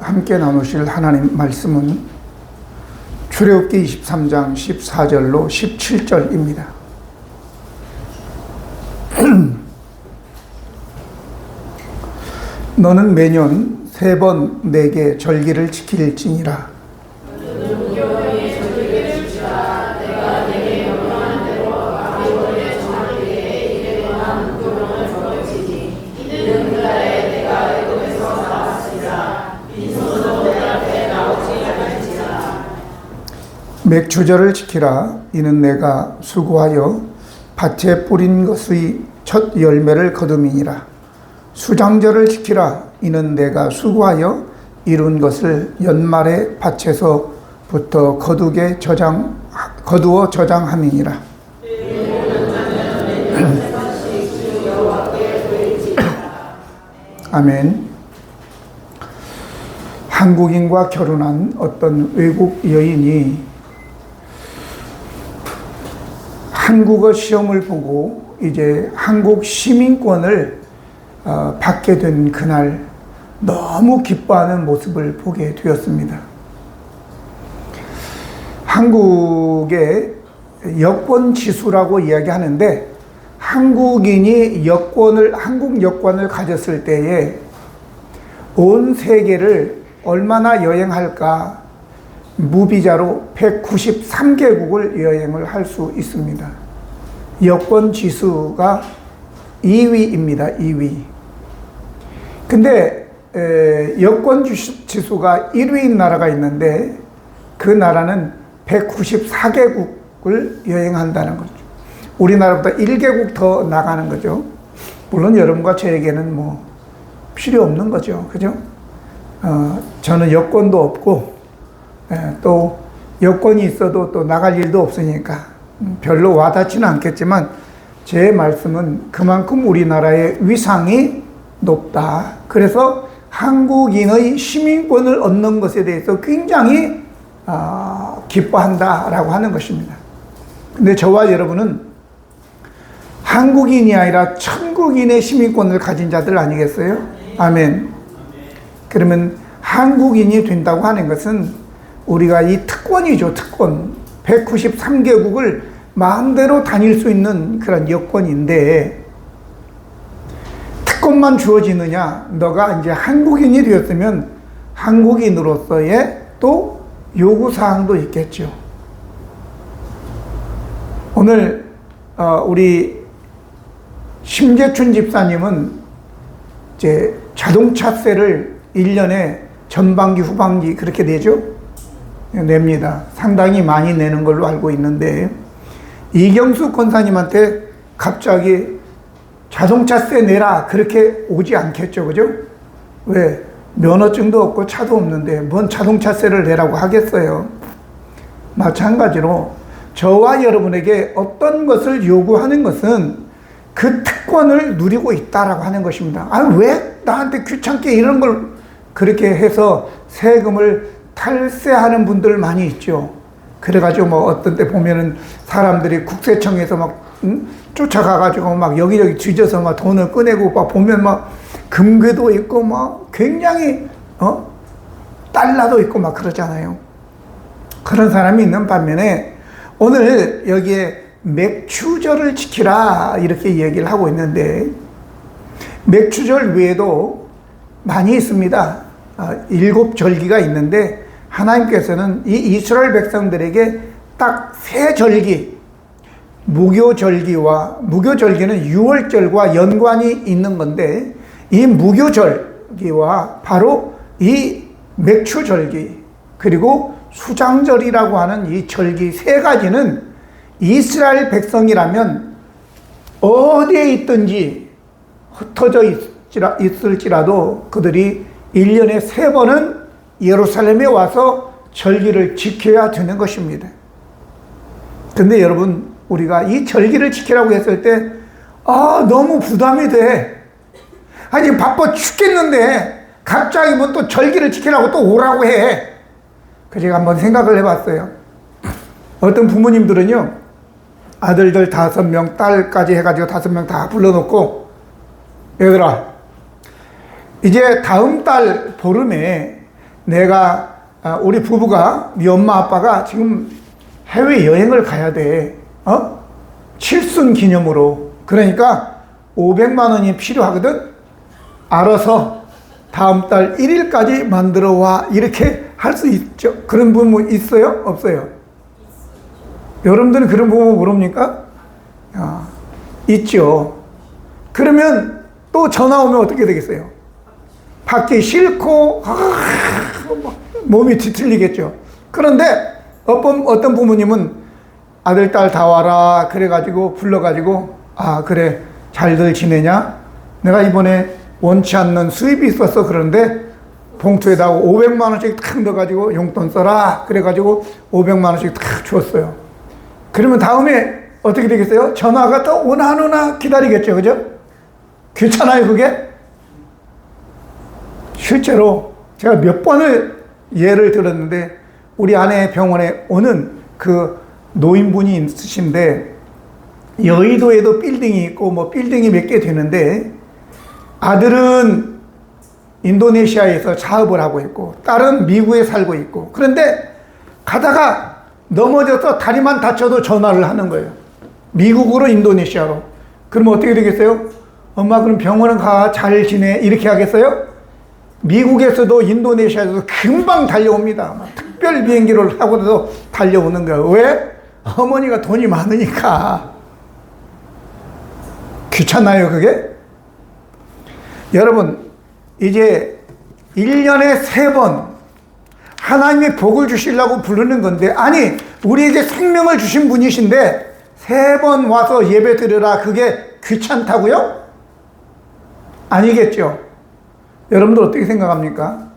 함께 나누실 하나님 말씀은 출애굽기 23장 14절로 17절입니다. 너는 매년 3번 내게 절기를 지킬지니라. 맥추절을 지키라. 이는 내가 수고하여 밭에 뿌린 것의 첫 열매를 거둠이니라. 수장절을 지키라. 이는 내가 수고하여 이룬 것을 연말에 밭에서부터 거두어 저장함이니라. 아멘. 한국인과 결혼한 어떤 외국 여인이 한국어 시험을 보고 이제 한국 시민권을 받게 된 그날 너무 기뻐하는 모습을 보게 되었습니다. 한국의 여권 지수라고 이야기하는데 한국인이 한국 여권을 가졌을 때에 온 세계를 얼마나 여행할까? 무비자로 193개국을 여행을 할 수 있습니다. 여권 지수가 2위입니다. 2위. 근데 여권 지수가 1위인 나라가 있는데 그 나라는 194개국을 여행한다는 거죠. 우리나라보다 1개국 더 나가는 거죠. 물론 여러분과 저에게는 뭐 필요 없는 거죠. 그죠? 저는 여권도 없고 또 여권이 있어도 또 나갈 일도 없으니까 별로 와닿지는 않겠지만 제 말씀은 그만큼 우리나라의 위상이 높다. 그래서 한국인의 시민권을 얻는 것에 대해서 굉장히 기뻐한다라고 하는 것입니다. 근데 저와 여러분은 한국인이 아니라 천국인의 시민권을 가진 자들 아니겠어요? 아멘. 그러면 한국인이 된다고 하는 것은 우리가 이 특권이죠. 특권. 193개국을 마음대로 다닐 수 있는 그런 여건인데 특권만 주어지느냐? 너가 이제 한국인이 되었으면 한국인으로서의 또 요구사항도 있겠죠. 오늘 우리 심재춘 집사님은 이제 자동차세를 1년에 전반기 후반기 그렇게 내죠? 냅니다. 상당히 많이 내는 걸로 알고 있는데 이경수 권사님한테 갑자기 자동차세 내라 그렇게 오지 않겠죠. 그죠? 왜? 면허증도 없고 차도 없는데 뭔 자동차세를 내라고 하겠어요. 마찬가지로 저와 여러분에게 어떤 것을 요구하는 것은 그 특권을 누리고 있다라고 하는 것입니다. 왜 나한테 귀찮게 이런 걸 그렇게 해서 세금을 탈세하는 분들 많이 있죠. 그래가지고 뭐 어떤 때 보면은 사람들이 국세청에서 막 쫓아가가지고 막 여기저기 뒤져서 막 돈을 꺼내고 막 보면 막 금괴도 있고 막 굉장히 달러도 있고 막 그러잖아요. 그런 사람이 있는 반면에 오늘 여기에 맥추절을 지키라 이렇게 얘기를 하고 있는데 맥추절 외에도 많이 있습니다. 7절기가 있는데 하나님께서는 이 이스라엘 백성들에게 딱 3절기, 무교절기는 6월절과 연관이 있는 건데 이 무교절기와 바로 이 맥추절기 그리고 수장절이라고 하는 이 절기 3가지는 이스라엘 백성이라면 어디에 있든지 흩어져 있을지라도 그들이 1년에 3번은 예루살렘에 와서 절기를 지켜야 되는 것입니다. 근데 여러분 우리가 이 절기를 지키라고 했을 때 너무 부담이 돼. 아니 바빠 죽겠는데 갑자기 뭐 또 절기를 지키라고 또 오라고 해. 그래서 제가 한번 생각을 해봤어요. 어떤 부모님들은요 아들들 5명 딸까지 해가지고 5명 다 불러놓고 얘들아 이제 다음 달 보름에 우리 부부가, 네 엄마 아빠가 지금 해외여행을 가야 돼. 칠순 기념으로. 그러니까 500만 원이 필요하거든. 알아서 다음 달 1일까지 만들어 와. 이렇게 할 수 있죠. 그런 부모 있어요? 없어요? 여러분들은 그런 부모 모릅니까? 있죠. 그러면 또 전화 오면 어떻게 되겠어요? 받기 싫고 몸이 뒤틀리겠죠. 그런데 어떤 부모님은 아들, 딸 다 와라 그래가지고 불러가지고 그래 잘들 지내냐? 내가 이번에 원치 않는 수입이 있어서 그런데 봉투에다가 500만 원씩 탁 넣어가지고 용돈 써라 그래가지고 500만 원씩 탁 줬어요. 그러면 다음에 어떻게 되겠어요? 전화가 또 오나 안 오나 기다리겠죠. 그죠? 귀찮아요 그게? 실제로 제가 몇 번을 예를 들었는데 우리 아내 병원에 오는 그 노인분이 있으신데 여의도에도 빌딩이 있고 뭐 빌딩이 몇 개 되는데 아들은 인도네시아에서 사업을 하고 있고 딸은 미국에 살고 있고 그런데 가다가 넘어져서 다리만 다쳐도 전화를 하는 거예요. 미국으로 인도네시아로. 그러면 어떻게 되겠어요? 엄마 그럼 병원은 가 잘 지내 이렇게 하겠어요? 미국에서도 인도네시아에서도 금방 달려옵니다. 특별 비행기를 하고도 달려오는 거예요. 왜? 어머니가 돈이 많으니까. 귀찮나요 그게? 여러분 이제 1년에 3번 하나님이 복을 주시려고 부르는 건데 아니 우리에게 생명을 주신 분이신데 3번 와서 예배 드려라 그게 귀찮다고요? 아니겠죠. 여러분들 어떻게 생각합니까?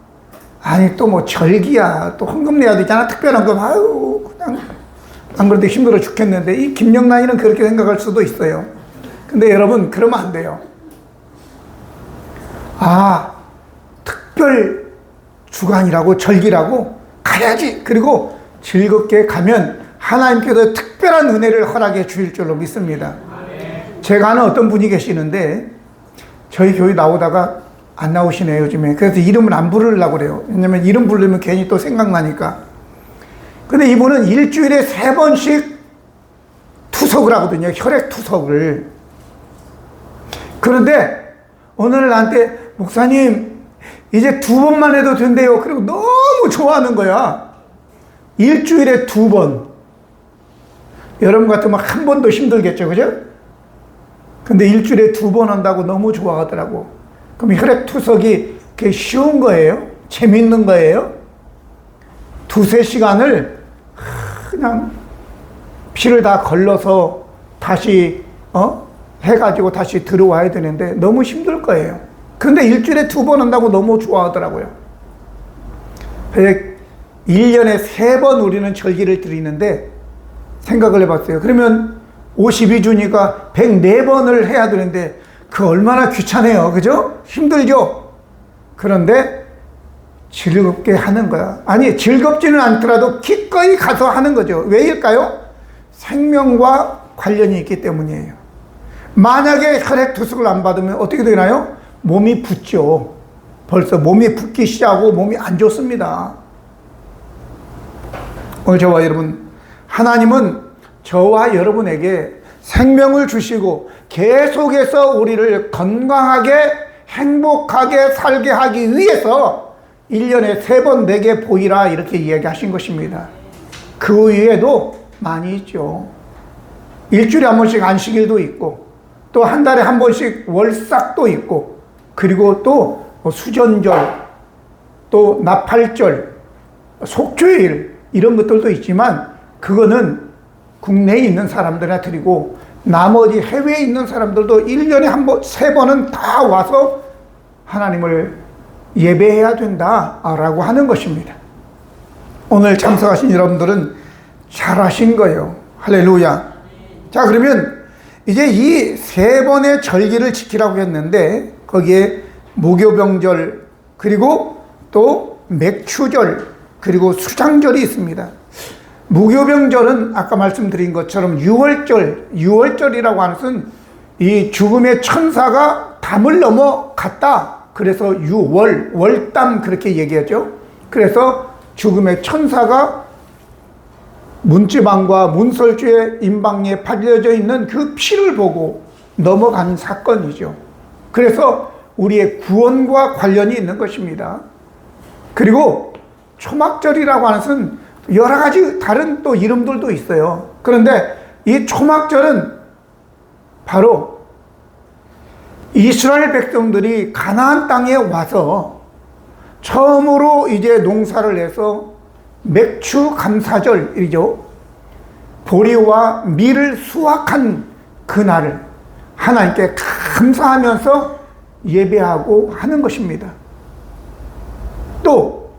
아니 또 뭐 절기야 또 헌금 내야 되잖아 특별한 거 아유 그냥 안 그래도 힘들어 죽겠는데 이 김영란이는 그렇게 생각할 수도 있어요. 근데 여러분 그러면 안 돼요. 특별 주간이라고 절기라고 가야지. 그리고 즐겁게 가면 하나님께서 특별한 은혜를 허락해 주실 줄로 믿습니다. 제가 아는 어떤 분이 계시는데 저희 교회 나오다가 안 나오시네요 요즘에. 그래서 이름을 안 부르려고 그래요. 왜냐면 이름 부르면 괜히 또 생각나니까. 근데 이분은 일주일에 3번씩 투석을 하거든요. 혈액 투석을. 그런데 오늘 나한테 목사님 이제 2번만 해도 된대요. 그리고 너무 좋아하는 거야. 일주일에 2번. 여러분 같으면 한 번도 힘들겠죠. 그죠? 근데 일주일에 2번 한다고 너무 좋아하더라고. 그럼 혈액 투석이 그게 쉬운 거예요? 재밌는 거예요? 2-3시간을 그냥 피를 다 걸러서 다시 해가지고 다시 들어와야 되는데 너무 힘들 거예요. 근데 일주일에 2번 한다고 너무 좋아하더라고요. 1년에 3번 우리는 절기를 드리는데 생각을 해봤어요. 그러면 52주니까 104번을 해야 되는데 그 얼마나 귀찮아요. 그죠? 힘들죠? 그런데 즐겁게 하는 거야. 아니 즐겁지는 않더라도 기꺼이 가서 하는 거죠. 왜일까요? 생명과 관련이 있기 때문이에요. 만약에 혈액 투석을 안 받으면 어떻게 되나요? 몸이 붓죠. 벌써 몸이 붓기 시작하고 몸이 안 좋습니다. 오늘 저와 여러분, 하나님은 저와 여러분에게 생명을 주시고 계속해서 우리를 건강하게 행복하게 살게 하기 위해서 1년에 3번 내게 보이라 이렇게 이야기하신 것입니다. 그 외에도 많이 있죠. 일주일에 한 번씩 안식일도 있고 또 한 달에 한 번씩 월삭도 있고 그리고 또 수전절 또 나팔절 속죄일 이런 것들도 있지만 그거는 국내에 있는 사람들한테 드리고 나머지 해외에 있는 사람들도 1년에 3번은 다 와서 하나님을 예배해야 된다라고 하는 것입니다. 오늘 참석하신 여러분들은 잘하신 거예요. 할렐루야. 자, 그러면 이제 이 3번의 절기를 지키라고 했는데 거기에 무교병절 그리고 또 맥추절 그리고 수장절이 있습니다. 무교병절은 아까 말씀드린 것처럼 유월절이라고 하는 것은 이 죽음의 천사가 담을 넘어갔다. 그래서 월담 그렇게 얘기하죠. 그래서 죽음의 천사가 문지방과 문설주의 임방에 발려져 있는 그 피를 보고 넘어간 사건이죠. 그래서 우리의 구원과 관련이 있는 것입니다. 그리고 초막절이라고 하는 것은 여러 가지 다른 또 이름들도 있어요. 그런데 이 초막절은 바로 이스라엘 백성들이 가나안 땅에 와서 처음으로 이제 농사를 해서 맥추 감사절이죠. 보리와 밀을 수확한 그날을 하나님께 감사하면서 예배하고 하는 것입니다. 또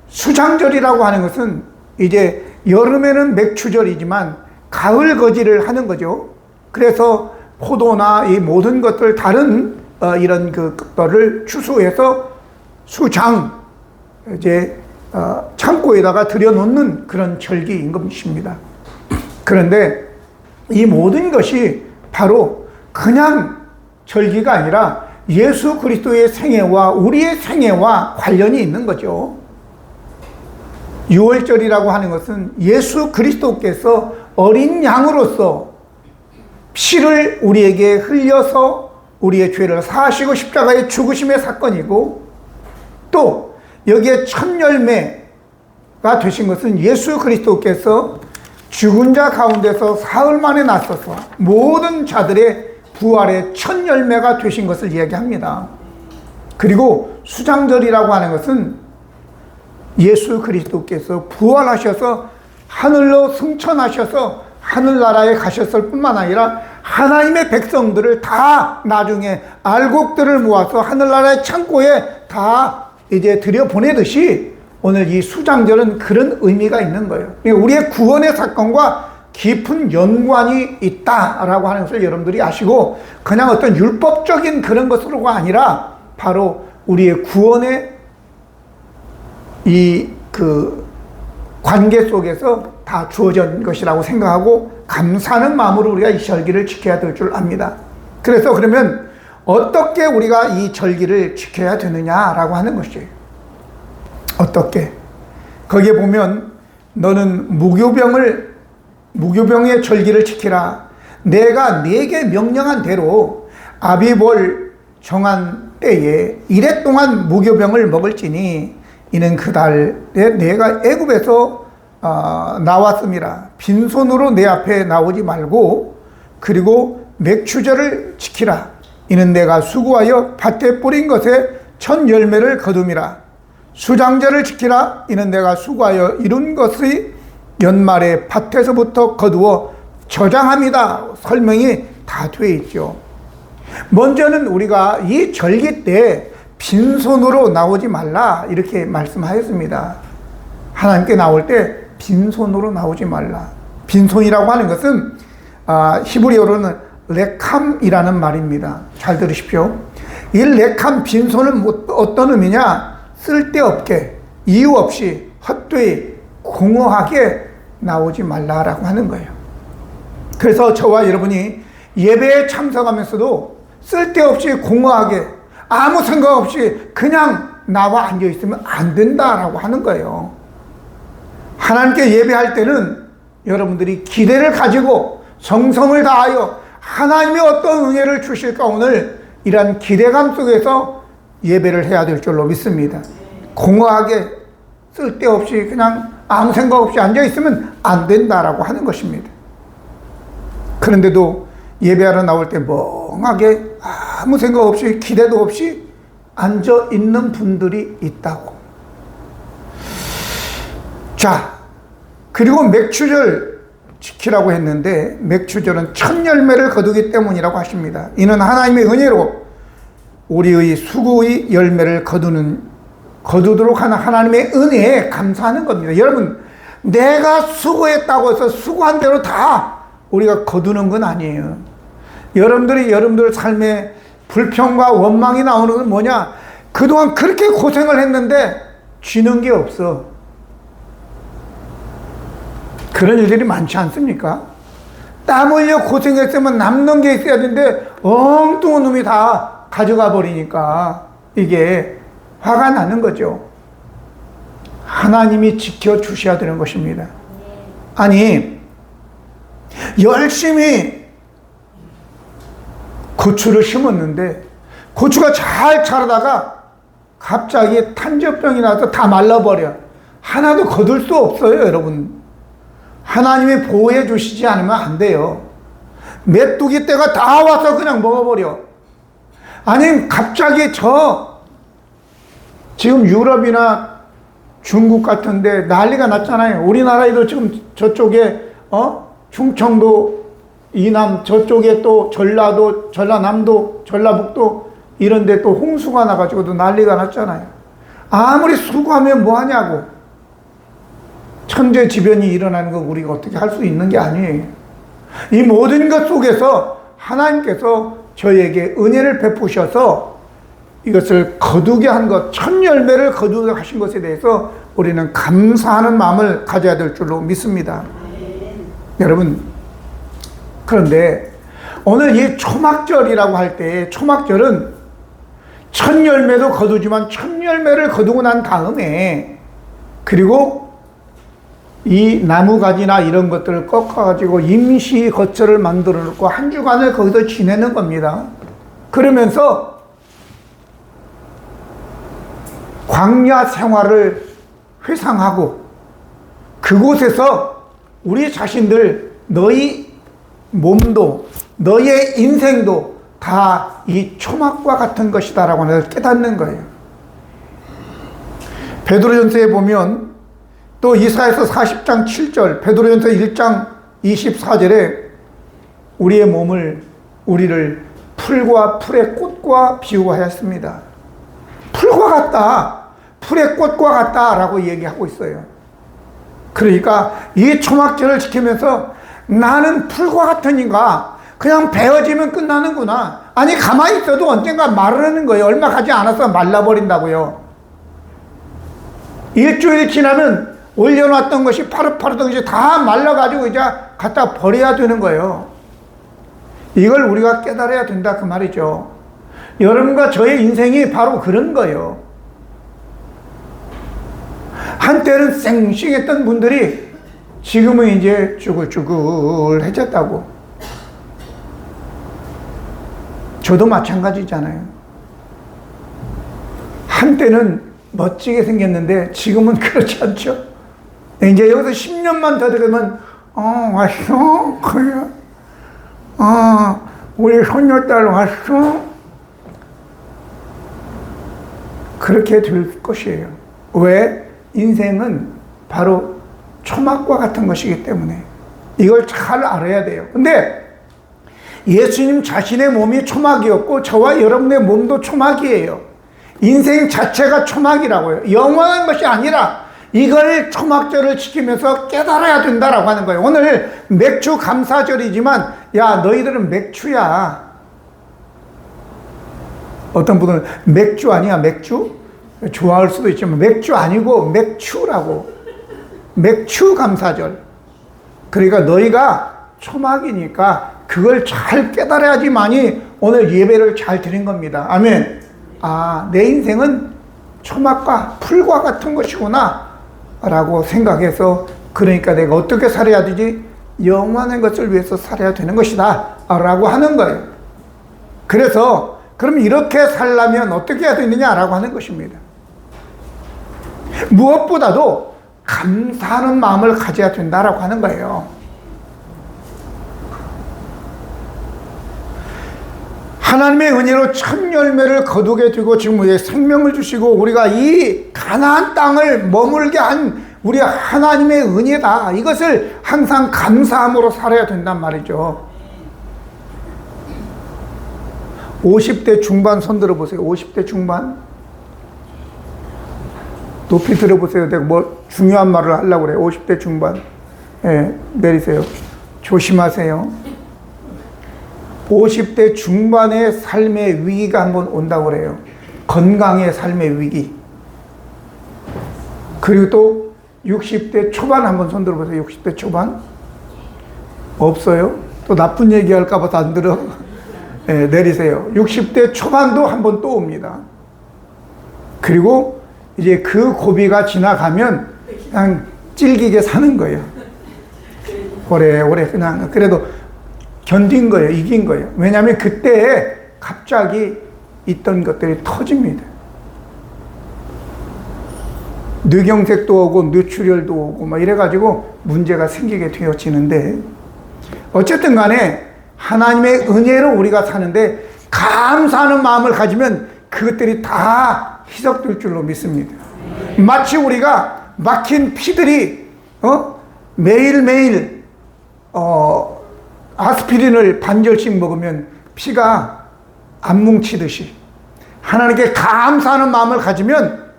수장절이라고 하는 것은 이제 여름에는 맥추절이지만 가을 거지를 하는 거죠. 그래서 포도나 이 모든 것들 다른 이런 그거를 추수해서 수장 이제 창고에다가 들여놓는 그런 절기인 것입니다. 그런데 이 모든 것이 바로 그냥 절기가 아니라 예수 그리스도의 생애와 우리의 생애와 관련이 있는 거죠. 유월절이라고 하는 것은 예수 그리스도께서 어린 양으로서 피를 우리에게 흘려서 우리의 죄를 사하시고 십자가의 죽으심의 사건이고, 또 여기에 첫 열매가 되신 것은 예수 그리스도께서 죽은 자 가운데서 사흘 만에 나서서 모든 자들의 부활의 첫 열매가 되신 것을 이야기합니다. 그리고 수장절이라고 하는 것은 예수 그리스도께서 부활하셔서 하늘로 승천하셔서 하늘나라에 가셨을 뿐만 아니라 하나님의 백성들을 다 나중에 알곡들을 모아서 하늘나라의 창고에 다 이제 들여보내듯이 오늘 이 수장절은 그런 의미가 있는 거예요. 우리의 구원의 사건과 깊은 연관이 있다라고 하는 것을 여러분들이 아시고, 그냥 어떤 율법적인 그런 것으로가 아니라 바로 우리의 구원의 이 관계 속에서 다 주어진 것이라고 생각하고 감사하는 마음으로 우리가 이 절기를 지켜야 될 줄 압니다. 그래서 그러면 어떻게 우리가 이 절기를 지켜야 되느냐라고 하는 것이에요. 어떻게? 거기에 보면 너는 무교병의 절기를 지키라. 내가 네게 명령한 대로 아비볼 정한 때에 이래 동안 무교병을 먹을지니 이는 그 달에 내가 애굽에서 나왔음이라. 빈손으로 내 앞에 나오지 말고, 그리고 맥추절을 지키라. 이는 내가 수고하여 밭에 뿌린 것에 첫 열매를 거둠이라. 수장절을 지키라. 이는 내가 수고하여 이룬 것의 연말에 밭에서부터 거두어 저장합니다. 설명이 다 되어 있죠. 먼저는 우리가 이 절기 때 빈손으로 나오지 말라 이렇게 말씀하였습니다. 하나님께 나올 때 빈손으로 나오지 말라. 빈손이라고 하는 것은 히브리어로는 레캄이라는 말입니다. 잘 들으십시오. 이 레캄 빈손은 어떤 의미냐? 쓸데없게 이유 없이 헛되이 공허하게 나오지 말라라고 하는 거예요. 그래서 저와 여러분이 예배에 참석하면서도 쓸데없이 공허하게 아무 생각 없이 그냥 나와 앉아 있으면 안 된다라고 하는 거예요. 하나님께 예배할 때는 여러분들이 기대를 가지고 정성을 다하여 하나님이 어떤 은혜를 주실까 오늘 이런 기대감 속에서 예배를 해야 될 줄로 믿습니다. 공허하게 쓸데없이 그냥 아무 생각 없이 앉아 있으면 안 된다라고 하는 것입니다. 그런데도 예배하러 나올 때 멍하게 아무 생각 없이 기대도 없이 앉아 있는 분들이 있다고. 자, 그리고 맥추절 지키라고 했는데 맥추절은 첫 열매를 거두기 때문이라고 하십니다. 이는 하나님의 은혜로 우리의 수고의 열매를 거두도록 하는 하나님의 은혜에 감사하는 겁니다. 여러분, 내가 수고했다고 해서 수고한 대로 다 우리가 거두는 건 아니에요. 여러분들 삶에 불평과 원망이 나오는 건 뭐냐? 그동안 그렇게 고생을 했는데 쥐는 게 없어. 그런 일들이 많지 않습니까? 땀 흘려 고생했으면 남는 게 있어야 되는데 엉뚱한 놈이 다 가져가 버리니까 이게 화가 나는 거죠. 하나님이 지켜주셔야 되는 것입니다. 아니, 열심히 고추를 심었는데 고추가 잘 자라다가 갑자기 탄저병이 나서 다 말라버려. 하나도 거둘 수 없어요, 여러분. 하나님이 보호해 주시지 않으면 안 돼요. 메뚜기 떼가 다 와서 그냥 먹어버려. 아니면 갑자기 지금 유럽이나 중국 같은데 난리가 났잖아요. 우리나라에도 지금 저쪽에 충청도 이남 저쪽에 또 전라도, 전라남도, 전라북도 이런데 또 홍수가 나가지고도 난리가 났잖아요. 아무리 수고하면 뭐하냐고. 천재지변이 일어나는 거 우리가 어떻게 할 수 있는 게 아니에요. 이 모든 것 속에서 하나님께서 저에게 은혜를 베푸셔서 이것을 거두게 한 것, 첫 열매를 거두게 하신 것에 대해서 우리는 감사하는 마음을 가져야 될 줄로 믿습니다. 여러분, 그런데 오늘 이 초막절이라고 할 때 초막절은 첫 열매도 거두지만 첫 열매를 거두고 난 다음에 그리고 이 나무가지나 이런 것들을 꺾어가지고 임시 거처를 만들어 놓고 한 주간을 거기서 지내는 겁니다. 그러면서 광야 생활을 회상하고 그곳에서 우리 자신들 너희 몸도 너의 인생도 다 이 초막과 같은 것이다 라고 깨닫는 거예요. 베드로전서에 보면 또 이사야서 40장 7절, 베드로전서 1장 24절에 우리를 풀과 풀의 꽃과 비유하였습니다. 풀과 같다, 풀의 꽃과 같다 라고 얘기하고 있어요. 그러니까 이 초막절을 지키면서 나는 풀과 같으니까 그냥 베어지면 끝나는구나. 아니, 가만히 있어도 언젠가 마르는 거예요. 얼마 가지 않아서 말라버린다고요. 일주일이 지나면 올려놨던 것이 파릇파릇한 것이 다 말라가지고 이제 갖다 버려야 되는 거예요. 이걸 우리가 깨달아야 된다 그 말이죠. 여러분과 저의 인생이 바로 그런 거예요. 한때는 쌩쌩했던 분들이 지금은 이제 쭈글쭈글해졌다고. 저도 마찬가지잖아요. 한때는 멋지게 생겼는데 지금은 그렇지 않죠. 이제 여기서 10년만 더 들으면 왔어? 그래. 우리 손녀딸 왔어? 그렇게 될 것이에요. 왜? 인생은 바로 초막과 같은 것이기 때문에 이걸 잘 알아야 돼요. 근데 예수님 자신의 몸이 초막이었고 저와 여러분의 몸도 초막이에요. 인생 자체가 초막이라고요. 영원한 것이 아니라 이걸 초막절을 지키면서 깨달아야 된다라고 하는 거예요. 오늘 맥주 감사절이지만 야, 너희들은 맥주야. 어떤 분은 맥주 아니야, 맥주? 좋아할 수도 있지만 맥주 아니고 맥추라고. 맥주 감사절. 그러니까 너희가 초막이니까 그걸 잘 깨달아야지만이 오늘 예배를 잘 드린 겁니다. 아멘. 내 인생은 초막과 풀과 같은 것이구나 라고 생각해서, 그러니까 내가 어떻게 살아야 되지? 영원한 것을 위해서 살아야 되는 것이다 라고 하는 거예요. 그래서 그럼 이렇게 살려면 어떻게 해야 되느냐라고 하는 것입니다. 무엇보다도 감사하는 마음을 가져야 된다라고 하는 거예요. 하나님의 은혜로 첫 열매를 거두게 되고 지금 우리의 생명을 주시고 우리가 이 가나안 땅을 머물게 한 우리 하나님의 은혜다. 이것을 항상 감사함으로 살아야 된단 말이죠. 50대 중반 손 들어보세요. 50대 중반. 높이 들어보세요. 내가 뭐 중요한 말을 하려고 그래요. 50대 중반. 내리세요. 조심하세요. 50대 중반의 삶의 위기가 한번 온다고 그래요. 건강의 삶의 위기. 그리고 또 60대 초반 한번 손 들어보세요. 60대 초반. 없어요? 또 나쁜 얘기 할까봐 다 안 들어. 내리세요. 60대 초반도 한번 또 옵니다. 그리고 이제 그 고비가 지나가면 그냥 질기게 사는 거예요. 오래오래 그냥 그래도 견딘 거예요. 이긴 거예요. 왜냐하면 그때 갑자기 있던 것들이 터집니다. 뇌경색도 오고 뇌출혈도 오고 막 이래가지고 문제가 생기게 되어지는데, 어쨌든 간에 하나님의 은혜로 우리가 사는데 감사하는 마음을 가지면 그것들이 다 희석될 줄로 믿습니다. 마치 우리가 막힌 피들이 매일매일 아스피린을 반절씩 먹으면 피가 안 뭉치듯이, 하나님께 감사하는 마음을 가지면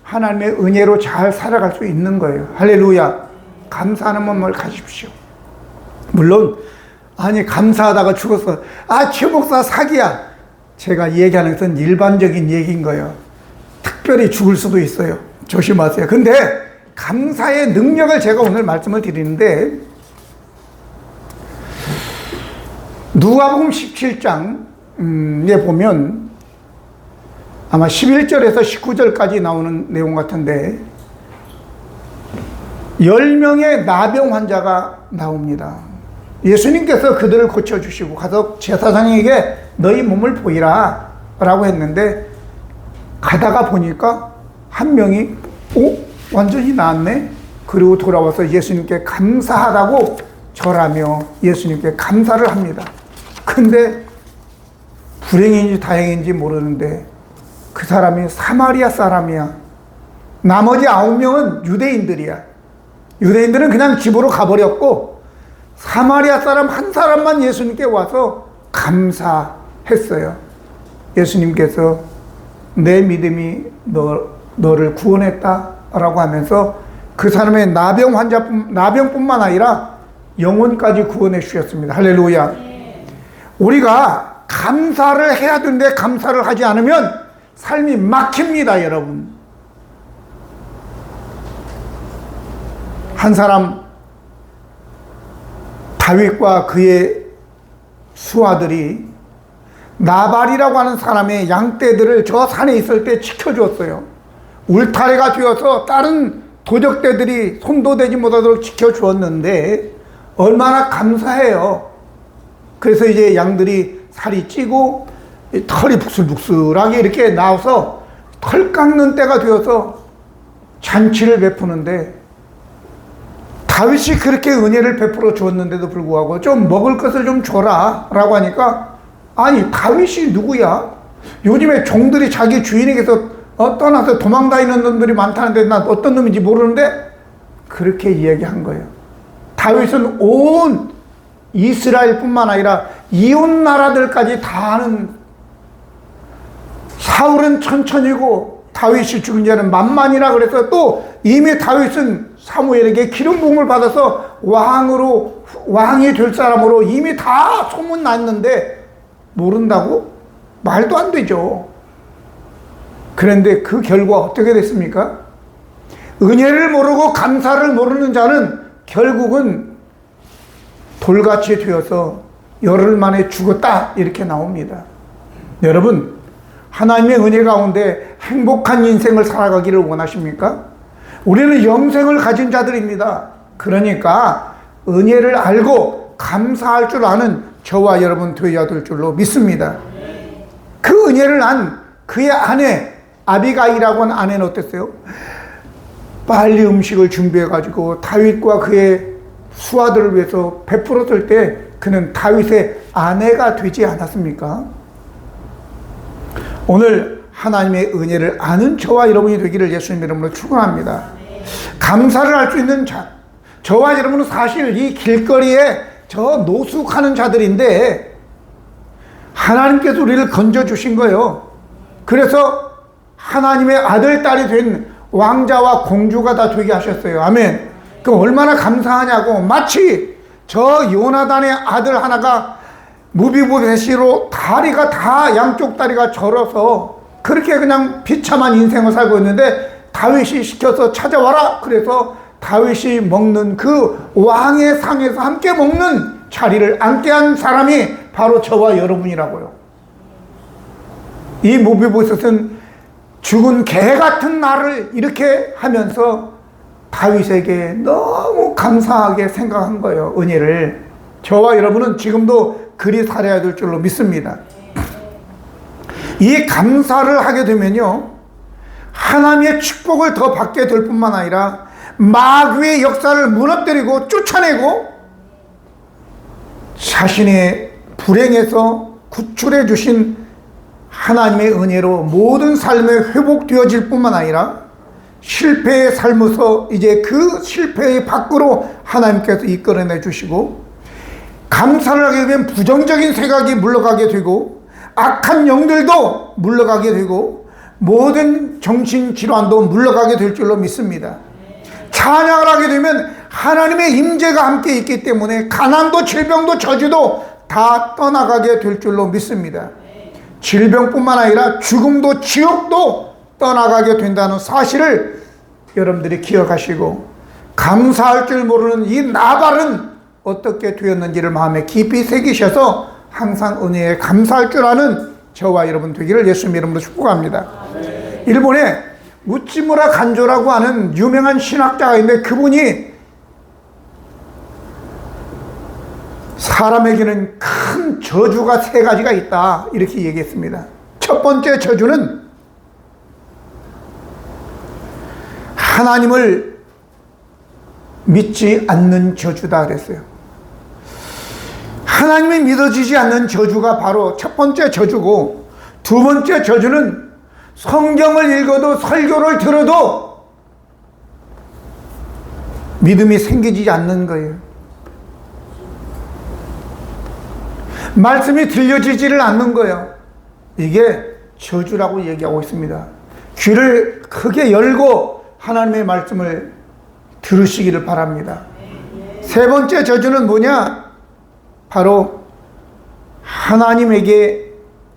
하나님의 은혜로 잘 살아갈 수 있는 거예요. 할렐루야. 감사하는 마음을 가지십시오. 물론 아니 감사하다가 죽었어, 최 목사 사기야, 제가 얘기하는 것은 일반적인 얘기인 거예요. 특별히 죽을 수도 있어요. 조심하세요. 근데 감사의 능력을 제가 오늘 말씀을 드리는데, 누가복음 17장에 보면 아마 11절에서 19절까지 나오는 내용 같은데, 10명의 나병 환자가 나옵니다. 예수님께서 그들을 고쳐주시고 가서 제사장에게 너희 몸을 보이라 라고 했는데, 가다가 보니까 한 명이 완전히 나았네. 그리고 돌아와서 예수님께 감사하다고 절하며 예수님께 감사를 합니다. 근데 불행인지 다행인지 모르는데 그 사람이 사마리아 사람이야. 나머지 9명은 유대인들이야. 유대인들은 그냥 집으로 가버렸고, 사마리아 사람 한 사람만 예수님께 와서 감사했어요. 예수님께서 내 믿음이 너를 구원했다 라고 하면서 그 사람의 나병뿐만 아니라 영혼까지 구원해 주셨습니다. 할렐루야. 우리가 감사를 해야 되는데 감사를 하지 않으면 삶이 막힙니다, 여러분. 한 사람, 다윗과 그의 수하들이 나발이라고 하는 사람의 양떼들을 저 산에 있을 때 지켜주었어요. 울타리가 되어서 다른 도적떼들이 손도 대지 못하도록 지켜주었는데 얼마나 감사해요. 그래서 이제 양들이 살이 찌고 털이 북슬북슬하게 이렇게 나와서 털 깎는 때가 되어서 잔치를 베푸는데, 다윗이 그렇게 은혜를 베풀어 주었는데도 불구하고 좀 먹을 것을 좀 줘라 라고 하니까, 아니 다윗이 누구야? 요즘에 종들이 자기 주인에게서 떠나서 도망다니는 놈들이 많다는데 난 어떤 놈인지 모르는데, 그렇게 이야기한 거예요. 다윗은 온 이스라엘뿐만 아니라 이웃 나라들까지 다 아는, 사울은 천천히고 다윗이 죽은 자는 만만이라 그래서, 또 이미 다윗은 사무엘에게 기름 부음을 받아서 왕이 될 사람으로 이미 다 소문났는데 모른다고? 말도 안 되죠. 그런데 그 결과 어떻게 됐습니까? 은혜를 모르고 감사를 모르는 자는 결국은 돌같이 되어서 열흘 만에 죽었다, 이렇게 나옵니다. 여러분, 하나님의 은혜 가운데 행복한 인생을 살아가기를 원하십니까? 우리는 영생을 가진 자들입니다. 그러니까 은혜를 알고 감사할 줄 아는 저와 여러분 되어야 될 줄로 믿습니다. 그 은혜를 안 그의 아내 아비가일이라고 하는 아내는 어땠어요? 빨리 음식을 준비해가지고 다윗과 그의 수하들을 위해서 베풀었을 때 그는 다윗의 아내가 되지 않았습니까? 오늘 하나님의 은혜를 아는 저와 여러분이 되기를 예수님 이름으로 축원합니다. 감사를 할 수 있는 자, 저와 여러분은 사실 이 길거리에 저 노숙하는 자들인데 하나님께서 우리를 건져주신 거예요. 그래서 하나님의 아들, 딸이 된 왕자와 공주가 다 되게 하셨어요. 아멘. 그 얼마나 감사하냐고. 마치 저 요나단의 아들 하나가 무비보셋으로 다리가 다, 양쪽 다리가 절어서 그렇게 그냥 비참한 인생을 살고 있는데 다윗이 시켜서 찾아와라. 그래서 다윗이 먹는 그 왕의 상에서 함께 먹는 자리를 앉게 한 사람이 바로 저와 여러분이라고요. 이 무비보셋은 죽은 개 같은 나를 이렇게 하면서 다윗에게 너무 감사하게 생각한 거예요. 은혜를. 저와 여러분은 지금도 그리 살아야 될 줄로 믿습니다. 이 감사를 하게 되면요, 하나님의 축복을 더 받게 될 뿐만 아니라 마귀의 역사를 무너뜨리고 쫓아내고 자신의 불행에서 구출해 주신 하나님의 은혜로 모든 삶에 회복되어질 뿐만 아니라 실패의 삶에서 이제 그 실패의 밖으로 하나님께서 이끌어내 주시고, 감사를 하게 되면 부정적인 생각이 물러가게 되고 악한 영들도 물러가게 되고 모든 정신질환도 물러가게 될 줄로 믿습니다. 찬양을 하게 되면 하나님의 임재가 함께 있기 때문에 가난도 질병도 저주도 다 떠나가게 될 줄로 믿습니다. 질병뿐만 아니라 죽음도 지옥도 떠나가게 된다는 사실을 여러분들이 기억하시고, 감사할 줄 모르는 이 나발은 어떻게 되었는지를 마음에 깊이 새기셔서 항상 은혜에 감사할 줄 아는 저와 여러분 되기를 예수님 이름으로 축복합니다. 일본에 우찌무라 간조라고 하는 유명한 신학자가 있는데, 그분이 사람에게는 큰 저주가 3가지가 있다 이렇게 얘기했습니다. 첫 번째 저주는 하나님을 믿지 않는 저주다 그랬어요. 하나님이 믿어지지 않는 저주가 바로 첫 번째 저주고, 두 번째 저주는 성경을 읽어도 설교를 들어도 믿음이 생기지 않는 거예요. 말씀이 들려지지를 않는 거예요. 이게 저주라고 얘기하고 있습니다. 귀를 크게 열고 하나님의 말씀을 들으시기를 바랍니다. 세 번째 저주는 뭐냐? 바로 하나님에게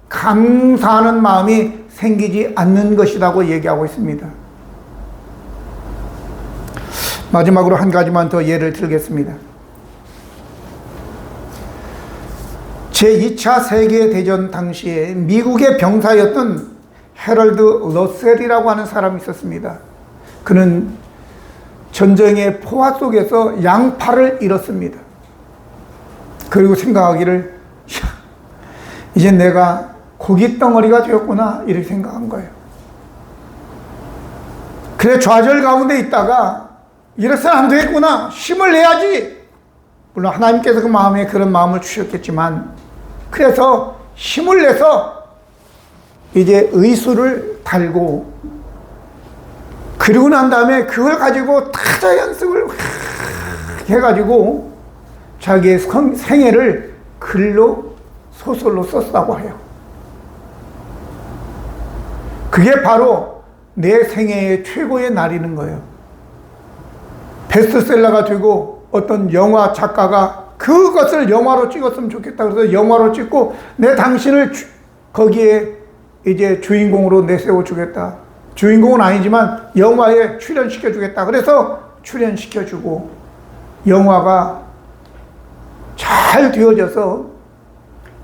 감사하는 마음이 생기지 않는 것이라고 얘기하고 있습니다. 마지막으로 한 가지만 더 예를 들겠습니다. 제2차 세계대전 당시에 미국의 병사였던 해럴드 러셀이라고 하는 사람이 있었습니다. 그는 전쟁의 포화 속에서 양팔을 잃었습니다. 그리고 생각하기를, 이제 내가 고깃 덩어리가 되었구나 이렇게 생각한 거예요. 그래 좌절 가운데 있다가 이래서는 안 되겠구나, 힘을 내야지. 물론 하나님께서 그 마음에 그런 마음을 주셨겠지만, 그래서 힘을 내서 이제 의수를 달고, 그리고 난 다음에 그걸 가지고 타자 연습을 해가지고 자기의 생애를 글로 소설로 썼다고 해요. 그게 바로 내 생애의 최고의 날이는 거예요. 베스트셀러가 되고 어떤 영화 작가가 그것을 영화로 찍었으면 좋겠다 그래서 영화로 찍고, 내 당신을 거기에 이제 주인공으로 내세워 주겠다. 주인공은 아니지만 영화에 출연시켜 주겠다. 그래서 출연시켜 주고 영화가 잘 되어져서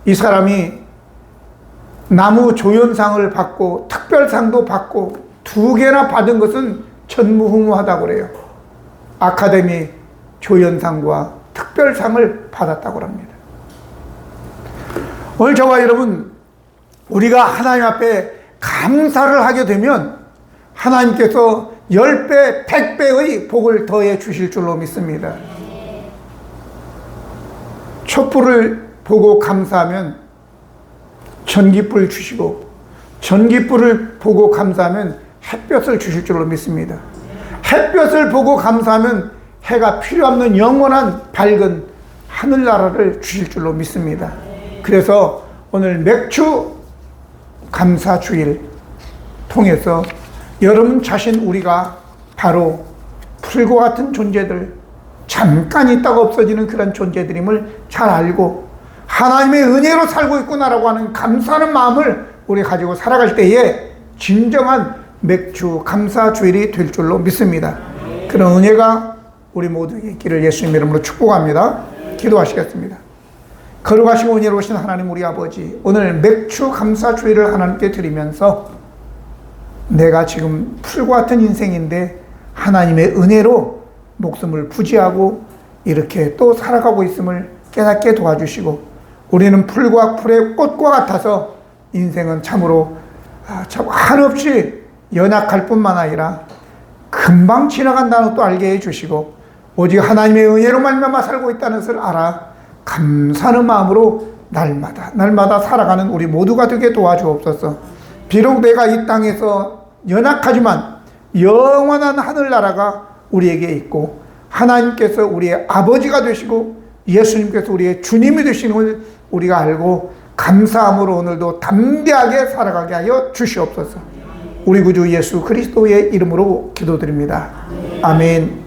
이 사람이 나무 조연상을 받고 특별상도 받고 2개나 받은 것은 전무후무하다고 그래요. 아카데미 조연상과 특별상을 받았다고 합니다. 오늘 저와 여러분, 우리가 하나님 앞에 감사를 하게 되면 하나님께서 10배, 100배의 복을 더해 주실 줄로 믿습니다. 촛불을 보고 감사하면 전기불 주시고, 전기불을 보고 감사하면 햇볕을 주실 줄로 믿습니다. 햇볕을 보고 감사하면 해가 필요 없는 영원한 밝은 하늘나라를 주실 줄로 믿습니다. 그래서 오늘 맥주 감사주일 통해서 여러분 자신, 우리가 바로 풀과 같은 존재들, 잠깐 있다가 없어지는 그런 존재들임을 잘 알고 하나님의 은혜로 살고 있구나라고 하는 감사하는 마음을 우리 가지고 살아갈 때에 진정한 맥주 감사주일이 될 줄로 믿습니다. 그런 은혜가 우리 모두에게 있기를 예수님 이름으로 축복합니다. 기도하시겠습니다. 거룩하시고 은혜로우신 하나님 우리 아버지, 오늘 맥주 감사주일을 하나님께 드리면서 내가 지금 풀과 같은 인생인데 하나님의 은혜로 목숨을 부지하고 이렇게 또 살아가고 있음을 깨닫게 도와주시고, 우리는 풀과 풀의 꽃과 같아서 인생은 참으로 참 한없이 연약할 뿐만 아니라 금방 지나간다는 것도 알게 해주시고, 오직 하나님의 은혜로 말미암아 살고 있다는 것을 알아 감사하는 마음으로 날마다 살아가는 우리 모두가 되게 도와주옵소서. 비록 내가 이 땅에서 연약하지만 영원한 하늘나라가 우리에게 있고, 하나님께서 우리의 아버지가 되시고 예수님께서 우리의 주님이 되시는 걸 우리가 알고 감사함으로 오늘도 담대하게 살아가게 하여 주시옵소서. 우리 구주 예수 그리스도의 이름으로 기도드립니다. 아멘.